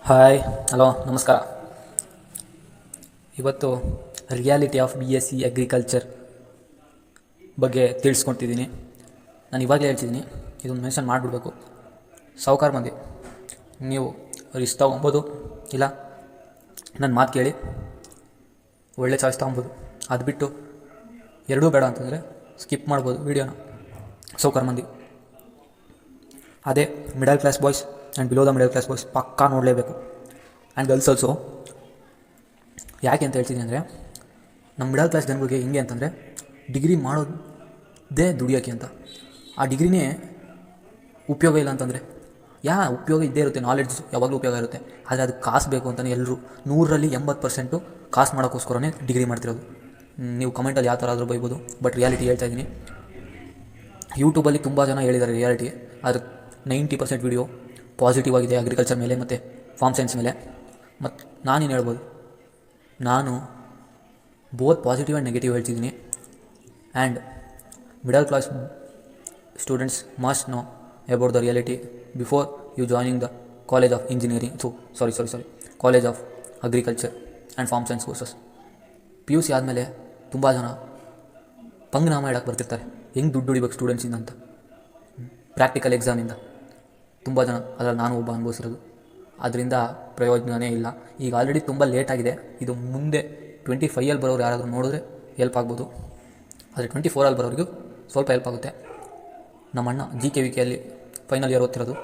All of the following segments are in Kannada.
ಹಾಯ್ ಹಲೋ ನಮಸ್ಕಾರ. ಇವತ್ತು ರಿಯಾಲಿಟಿ ಆಫ್ BSc ಅಗ್ರಿಕಲ್ಚರ್ ಬಗ್ಗೆ ತಿಳಿಸ್ಕೊಡ್ತಿದ್ದೀನಿ. ನಾನು ಇವಾಗಲೇ ಹೇಳ್ತಿದ್ದೀನಿ, ಇದನ್ನು ಮೆನ್ಷನ್ ಮಾಡಿಬಿಡ್ಬೇಕು. ಸಾಹುಕಾರ ಮಂದಿ ನೀವು ರಿಸ್ಕ್ ತೊಗೊಬೋದು, ಇಲ್ಲ ನನ್ನ ಮಾತು ಕೇಳಿ ಒಳ್ಳೆ ಚಾಯ್ಸ್ ತೊಗೊಬೋದು. ಅದು ಬಿಟ್ಟು ಎರಡೂ ಬೇಡ ಅಂತಂದರೆ ಸ್ಕಿಪ್ ಮಾಡ್ಬೋದು ವೀಡಿಯೋನ. ಸಾಹುಕಾರ ಮಂದಿ ಅದೇ middle class boys and below the middle class boys ಪಕ್ಕಾ ನೋಡಲೇಬೇಕು. And girls also. ಯಾಕೆ ಅಂತ ಹೇಳ್ತೀನಿ ಅಂದರೆ, ನಮ್ಮ ಮಿಡಲ್ ಕ್ಲಾಸ್ ಜನಗಳಿಗೆ ಹಿಂಗೆ ಅಂತಂದರೆ, ಡಿಗ್ರಿ ಮಾಡೋದೇ ದುಡಿಯೋಕ್ಕೆ ಅಂತ. ಆ ಡಿಗ್ರಿನೇ ಉಪಯೋಗ ಇಲ್ಲ ಅಂತಂದರೆ ಉಪಯೋಗ ಇದ್ದೇ ಇರುತ್ತೆ, ನಾಲೆಡ್ಜ್ ಯಾವಾಗಲೂ ಉಪಯೋಗ ಇರುತ್ತೆ. ಆದರೆ ಅದು ಕಾಸು ಬೇಕು ಅಂತಲೇ ಎಲ್ಲರೂ 100ರಲ್ಲಿ 80% ಕಾಸು ಮಾಡೋಕ್ಕೋಸ್ಕರನೇ ಡಿಗ್ರಿ ಮಾಡ್ತಿರೋದು. ನೀವು ಕಮೆಂಟಲ್ಲಿ ಯಾವ ಥರ ಆದರೂ ಬೈಬೋದು, ಬಟ್ ರಿಯಾಲಿಟಿ ಹೇಳ್ತಾ ಇದ್ದೀನಿ. ಯೂಟ್ಯೂಬಲ್ಲಿ ತುಂಬ ಜನ ಹೇಳಿದ್ದಾರೆ ರಿಯಾಲಿಟಿ, ಆದರೆ 90% ವೀಡಿಯೋ ಪಾಸಿಟಿವ್ ಆಗಿದೆ ಅಗ್ರಿಕಲ್ಚರ್ ಮೇಲೆ ಮತ್ತು ಫಾರ್ಮ್ ಸೈನ್ಸ್ ಮೇಲೆ. ಮತ್ತು ನಾನೇನು ಹೇಳ್ಬೋದು, ನಾನು ಬೋತ್ ಪಾಸಿಟಿವ್ ಆ್ಯಂಡ್ ನೆಗೆಟಿವ್ ಹೇಳ್ತಿದ್ದೀನಿ. And middle class students must know about the reality before you joining the college of engineering college of agriculture and farm science courses. PUC ಆದಮೇಲೆ ತುಂಬ ಜನ ಪಂಗನಾಮ ಹೇಳಕ್ಕೆ ಬರ್ತಿರ್ತಾರೆ, ಹೆಂಗೆ ದುಡ್ಡು ದುಡಿಬೇಕು ಸ್ಟೂಡೆಂಟ್ಸಿಂದ ಅಂತ. ಪ್ರಾಕ್ಟಿಕಲ್ ಎಕ್ಸಾಮಿಂದ ತುಂಬ ಜನ, ಅದರಲ್ಲಿ ನಾನು ಒಬ್ಬ ಅನುಭವಿಸಿರೋದು. ಅದರಿಂದ ಪ್ರಯೋಜನವೇ ಇಲ್ಲ. ಈಗ ಆಲ್ರೆಡಿ ತುಂಬ ಲೇಟಾಗಿದೆ. ಇದು ಮುಂದೆ 25 ಬರೋರು ಯಾರಾದರೂ ನೋಡಿದ್ರೆ ಹೆಲ್ಪ್ ಆಗ್ಬೋದು, ಆದರೆ 24 ಬರೋರಿಗೂ ಸ್ವಲ್ಪ ಹೆಲ್ಪ್ ಆಗುತ್ತೆ. ನಮ್ಮ ಅಣ್ಣ GKVKಯಲ್ಲಿ ಫೈನಲ್ ಇಯರ್ ಓದ್ತಿರೋದು,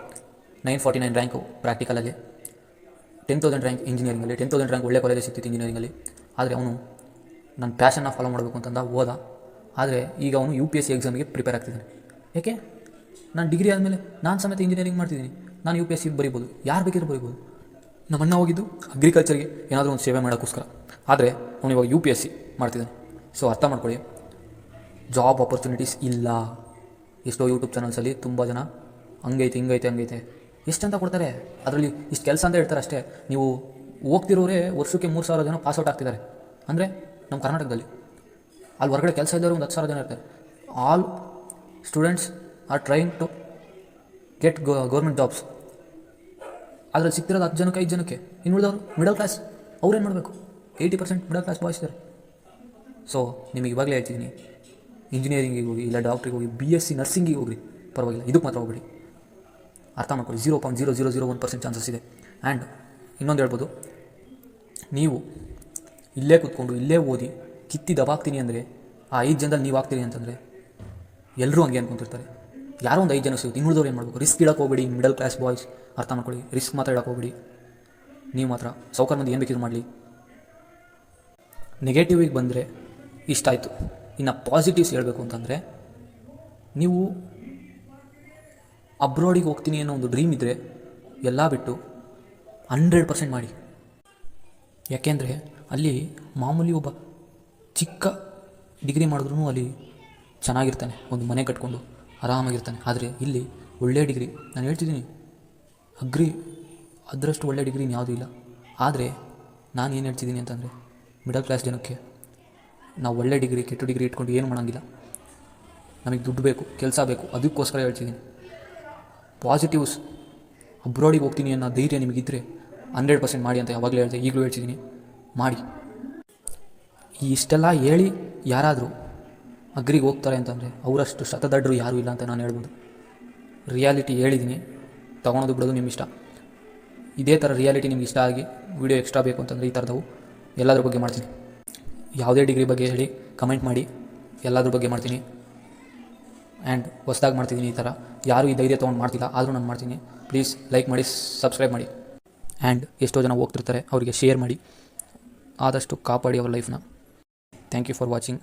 949 ರ್ಯಾಂಕು ಪ್ರಾಕ್ಟಿಕಲಲ್ಲಿ, 10,000 ರ್ಯಾಂಕ್ ಇಂಜಿನಿಯರಿಂಗಲ್ಲಿ. 10,000 ರ್ಯಾಂಕ್ ಒಳ್ಳೆ ಕಾಲೇಜ್ ಸಿಗ್ತಿತ್ತು ಇಂಜಿನಿಯರಿಂಗಲ್ಲಿ. ಆದರೆ ಅವನು ನನ್ನ ಪ್ಯಾಷನ್ನ ಫಾಲೋ ಮಾಡಬೇಕು ಅಂತಂದ ಓದ. ಆದರೆ ಈಗ ಅವನು UPSC ಎಕ್ಸಾಮಿಗೆ ಪ್ರಿಪೇರ್ ಆಗ್ತಿದ್ದಾನೆ. ಏಕೆ? ನಾನು ಡಿಗ್ರಿ ಆದಮೇಲೆ ನಾನು ಸಮೇತ ಇಂಜಿನಿಯರಿಂಗ್ ಮಾಡ್ತಿದ್ದೀನಿ, ನಾನು UPSC ಬರೀಬೋದು, ಯಾರು ಬೇಕಿದ್ರು ಬರೀಬೋದು. ನಮ್ಮ ಅಣ್ಣ ಹೋಗಿದ್ದು ಅಗ್ರಿಕಲ್ಚರ್ಗೆ ಏನಾದರೂ ಒಂದು ಸೇವೆ ಮಾಡೋಕ್ಕೋಸ್ಕರ, ಆದರೆ ಅವನು ಇವಾಗ UPSC ಮಾಡ್ತಿದ್ದಾನೆ. ಸೊ ಅರ್ಥ ಮಾಡ್ಕೊಳ್ಳಿ, ಜಾಬ್ ಆಪರ್ಚುನಿಟೀಸ್ ಇಲ್ಲ. ಎಷ್ಟೋ ಯೂಟ್ಯೂಬ್ ಚಾನಲ್ಸಲ್ಲಿ ತುಂಬ ಜನ ಹಂಗೈತೆ ಎಷ್ಟು ಅಂತ ಕೊಡ್ತಾರೆ, ಅದರಲ್ಲಿ ಇಷ್ಟು ಕೆಲಸ ಅಂತ ಹೇಳ್ತಾರೆ ಅಷ್ಟೇ. ನೀವು ಹೋಗ್ತಿರೋರೇ ವರ್ಷಕ್ಕೆ 3,000 ಜನ ಪಾಸ್ಔಟ್ ಆಗ್ತಿದ್ದಾರೆ ಅಂದರೆ ನಮ್ಮ ಕರ್ನಾಟಕದಲ್ಲಿ. ಅಲ್ಲಿ ಹೊರಗಡೆ ಕೆಲಸ ಇದ್ದವರು ಒಂದು 10,000 ಜನ ಇರ್ತಾರೆ. All students are trying to get government jobs. ಅದರಲ್ಲಿ ಸಿಗ್ತಿರೋದು 10 ಜನಕ್ಕೆ 5 ಜನಕ್ಕೆ. ಇನ್ನು ಉಳಿದವರು ಮಿಡಲ್ ಕ್ಲಾಸ್, ಅವ್ರೇನು ಮಾಡಬೇಕು? 80% ಮಿಡಲ್ ಕ್ಲಾಸ್ ಬಾಯ್ಸ್ ಇದ್ದಾರೆ. ಸೊ ನಿಮಗೆ ಇವಾಗಲೇ ಹೇಳ್ತಿದ್ದೀನಿ, ಇಂಜಿನಿಯರಿಂಗಿಗೆ ಹೋಗಿ, ಇಲ್ಲ ಡಾಕ್ಟ್ರಿಗೆ ಹೋಗಿ, BSc ನರ್ಸಿಂಗಿಗೆ ಹೋಗ್ರಿ, ಪರವಾಗಿಲ್ಲ. ಇದಕ್ಕೆ ಮಾತ್ರ ಹೋಗ್ಬೇಡಿ. ಅರ್ಥ ಮಾಡ್ಕೊಳ್ಳಿ, 0.0001% ಚಾನ್ಸಸ್ ಇದೆ. ಆ್ಯಂಡ್ ಇನ್ನೊಂದು ಹೇಳ್ಬೋದು, ನೀವು ಇಲ್ಲೇ ಕೂತ್ಕೊಂಡು ಇಲ್ಲೇ ಓದಿ ಕಿತ್ತಿ ದಬಾಗ್ತೀನಿ ಅಂದರೆ ಆ 5 ಜನದಲ್ಲಿ ನೀವು ಆಗ್ತೀರಿ ಅಂತಂದರೆ ಎಲ್ಲರೂ ಹಂಗೆ ಅಂದ್ಕೊತಿರ್ತಾರೆ. ಯಾರೋ ಒಂದು 5 ಜನ ಸಿಗುತ್ತೆ, ಇನ್ನುಳಿದವ್ರು ಏನು ಮಾಡಬೇಕು? ರಿಸ್ಕ್ ಇಡಕ್ಕೆ ಹೋಗ್ಬೇಡಿ ಮಿಡಲ್ ಕ್ಲಾಸ್ ಬಾಯ್ಸ್. ಅರ್ಥ ಮಾಡ್ಕೊಳ್ಳಿ, ರಿಸ್ಕ್ ಮಾತ್ರ ಇಡಕ್ಕೆ ಹೋಗ್ಬೇಡಿ. ನೀವು ಮಾತ್ರ ಸಾಹುಕಾರ ಮಂದಿ ಏನು ಬೇಕಿದ್ರು ಮಾಡಲಿ. ನೆಗೆಟಿವಿಗೆ ಬಂದರೆ ಇಷ್ಟ ಆಯಿತು. ಇನ್ನು ಪಾಸಿಟಿವ್ಸ್ ಹೇಳಬೇಕು ಅಂತಂದರೆ, ನೀವು ಅಬ್ರಾಡಿಗೆ ಹೋಗ್ತೀನಿ ಅನ್ನೋ ಒಂದು ಡ್ರೀಮ್ ಇದ್ದರೆ ಎಲ್ಲ ಬಿಟ್ಟು 100% ಮಾಡಿ. ಯಾಕೆಂದರೆ ಅಲ್ಲಿ ಮಾಮೂಲಿ ಒಬ್ಬ ಚಿಕ್ಕ ಡಿಗ್ರಿ ಮಾಡಿದ್ರೂ ಅಲ್ಲಿ ಚೆನ್ನಾಗಿರ್ತಾನೆ, ಒಂದು ಮನೆ ಕಟ್ಕೊಂಡು ಆರಾಮಾಗಿರ್ತಾನೆ. ಆದರೆ ಇಲ್ಲಿ ಒಳ್ಳೆಯ ಡಿಗ್ರಿ, ನಾನು ಹೇಳ್ತಿದ್ದೀನಿ, ಅದರಷ್ಟು ಒಳ್ಳೆಯ ಡಿಗ್ರಿ ಯಾವುದೂ ಇಲ್ಲ. ಆದರೆ ನಾನು ಏನು ಹೇಳ್ತಿದ್ದೀನಿ ಅಂತಂದರೆ, ಮಿಡಲ್ ಕ್ಲಾಸ್ ಜನಕ್ಕೆ ನಾವು ಒಳ್ಳೆ ಡಿಗ್ರಿ ಕೆಟ್ಟ ಡಿಗ್ರಿ ಇಟ್ಕೊಂಡು ಏನು ಮಾಡೋಂಗಿಲ್ಲ. ನಮಗೆ ದುಡ್ಡು ಬೇಕು, ಕೆಲಸ ಬೇಕು, ಅದಕ್ಕೋಸ್ಕರ ಹೇಳ್ತಿದ್ದೀನಿ. ಪಾಸಿಟಿವ್ಸ್, ಅಬ್ರಾಡಿಗೆ ಹೋಗ್ತೀನಿ ಅನ್ನೋ ಧೈರ್ಯ ನಿಮಗಿದ್ದರೆ 100% ಮಾಡಿ ಅಂತ ಯಾವಾಗಲೂ ಹೇಳ್ತೀನಿ, ಈಗಲೂ ಹೇಳ್ತಿದ್ದೀನಿ, ಮಾಡಿ. ಇಷ್ಟೆಲ್ಲ ಹೇಳಿ ಯಾರಾದರೂ ಅಗ್ರಿಗೆ ಹೋಗ್ತಾರೆ ಅಂತಂದರೆ ಅವರಷ್ಟು ಶತದಡ್ರು ಯಾರೂ ಇಲ್ಲ ಅಂತ ನಾನು ಹೇಳ್ಬೋದು. ರಿಯಾಲಿಟಿ ಹೇಳಿದ್ದೀನಿ, ತೊಗೊಳೋದು ಬಿಡೋದು ನಿಮ್ಮ ಇಷ್ಟ. ಇದೇ ಥರ ರಿಯಾಲಿಟಿ ನಿಮ್ಗೆ ಇಷ್ಟ ಆಗಿ ವಿಡಿಯೋ ಎಕ್ಸ್ಟ್ರಾ ಬೇಕು ಅಂತಂದರೆ ಈ ಥರದವು ಎಲ್ಲದ್ರ ಬಗ್ಗೆ ಮಾಡ್ತೀನಿ. ಯಾವುದೇ ಡಿಗ್ರಿ ಬಗ್ಗೆ ಹೇಳಿ ಕಮೆಂಟ್ ಮಾಡಿ, ಎಲ್ಲದ್ರ ಬಗ್ಗೆ ಮಾಡ್ತೀನಿ. ಆ್ಯಂಡ್ ಹೊಸ್ದಾಗಿ ಮಾಡ್ತಿದ್ದೀನಿ ಈ ಥರ. ಯಾರೂ ಈ ಧೈರ್ಯ ತೊಗೊಂಡು ಮಾಡ್ತಿಲ್ಲ, ಆದರೂ ನಾನು ಮಾಡ್ತೀನಿ. ಪ್ಲೀಸ್ ಲೈಕ್ ಮಾಡಿ, ಸಬ್ಸ್ಕ್ರೈಬ್ ಮಾಡಿ. ಆ್ಯಂಡ್ ಎಷ್ಟೋ ಜನ ಹೋಗ್ತಿರ್ತಾರೆ, ಅವರಿಗೆ ಶೇರ್ ಮಾಡಿ. ಆದಷ್ಟು ಕಾಪಾಡಿ ಅವರ ಲೈಫ್ನ. Thank you for watching.